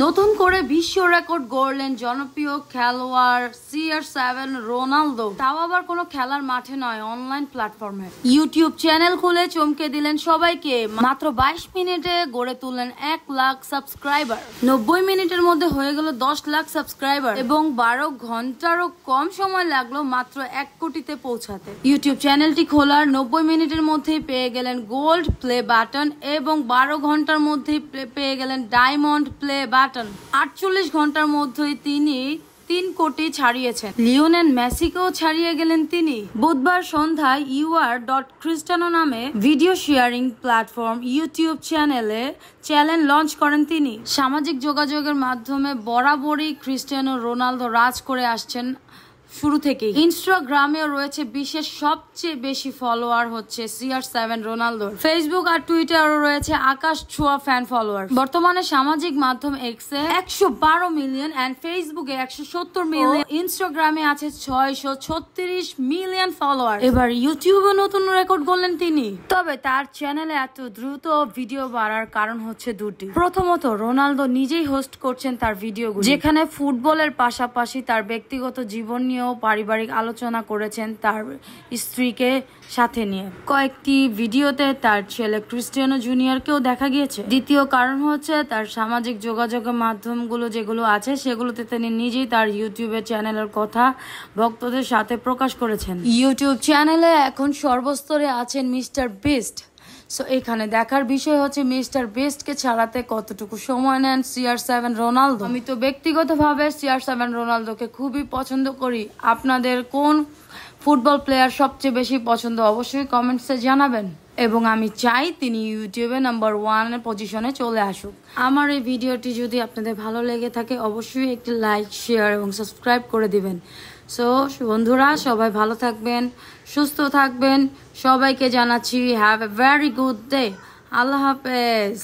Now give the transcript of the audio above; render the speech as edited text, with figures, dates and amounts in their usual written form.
নতুন করে বিশ্ব রেকর্ড গড়লেন জনপ্রিয় খেলোয়াড় CR7 রোনালদো। তাও আবার কোনো খেলার মাঠে নয়, অনলাইন প্ল্যাটফর্মে ইউটিউব চ্যানেল খুলে চমকে দিলেন সবাইকে। মাত্র 22 মিনিটে গড়ে তুললেন 1 লাখ সাবস্ক্রাইবার। 90 মিনিটের মধ্যে হয়ে গেল 10 লাখ সাবস্ক্রাইবার এবং 12 ঘন্টারও কম সময় লাগলো মাত্র 1 কোটিতে পৌঁছাতে। ইউটিউব চ্যানেলটি খোলার 90 মিনিটের মধ্যেই পেয়ে গেলেন গোল্ড প্লে বাটন এবং 12 ঘন্টার মধ্যেই পেয়ে গেলেন ডায়মন্ড প্লে বাটন। 48 ঘন্টার মধ্যেই তিনি 3 কোটি ছাড়িয়েছেন। লিওনেল মেসিকেও ছাড়িয়ে গেলেন তিনি। বুধবার সন্ধ্যায় UR.Cristiano নামে ভিডিও শেয়ারিং প্ল্যাটফর্ম ইউটিউব চ্যানেলে চ্যালেঞ্জ লঞ্চ করেন তিনি। সামাজিক যোগাযোগের মাধ্যমে বরাবরই ক্রিস্টিয়ানো রোনালদো রাজ করে আসছেন শুরু থেকেই। ইনস্টাগ্রামেও রয়েছে বিশেষ সবচেয়ে বেশি ফলোয়ার হচ্ছে CR7 রোনালদোর। ফেসবুক আর টুইটারও রয়েছে আকাশ ছোঁয়া ফ্যান ফলোয়ার। বর্তমানে সামাজিক মাধ্যম এক্সে 112 মিলিয়ন এন্ড ফেসবুকে 170 মিলিয়ন, ইনস্টাগ্রামে আছে 636 মিলিয়ন ফলোয়ার। এবার ইউটিউবে নতুন রেকর্ড গড়লেন তিনি। তবে তার চ্যানেলে এত দ্রুত ভিডিও বাড়ার কারণ হচ্ছে দুটি। প্রথমত, রোনালদো নিজেই হোস্ট করছেন তার ভিডিওগুলো, যেখানে ফুটবলের পাশাপাশি তার ব্যক্তিগত জীবন নিয়েও পারিবারিক আলোচনা করেছেন তার স্ত্রীকে সাথে নিয়ে। কয়েকটি ভিডিওতে তার ছেলে ক্রিস্টিয়ানো জুনিয়রকেও দেখা গিয়েছে। দ্বিতীয় কারণ হচ্ছে তার সামাজিক যোগাযোগের মাধ্যমগুলো যেগুলো আছে সেগুলোতে তিনি নিজেই তার ইউটিউবের চ্যানেলের কথা ভক্তদের সাথে প্রকাশ করেছেন। ইউটিউব চ্যানেলে এখন সর্বস্তরে আছেন মিস্টার বিস্ট। সো এখানে দেখার বিষয় হচ্ছে মিস্টার বিস্টকে ছাড়াতে কতটুকু সময় নেন CR7 রোনালদো। আমি তো ব্যক্তিগতভাবে CR7 রোনালদোকে খুবই পছন্দ করি। আপনাদের কোন ফুটবল প্লেয়ার সবচেয়ে বেশি পছন্দ অবশ্যই কমেন্টসে জানাবেন এবং আমি চাই তিনি ইউটিউবে নাম্বার 1 পজিশনে চলে আসুক। আমার এই ভিডিওটি যদি আপনাদের ভালো লেগে থাকে অবশ্যই একটি লাইক, শেয়ার এবং সাবস্ক্রাইব করে দিবেন। সো বন্ধুরা, সবাই ভালো থাকবেন, সুস্থ থাকবেন। সবাইকে জানাচ্ছি have a very good day. Allah হাফেজ।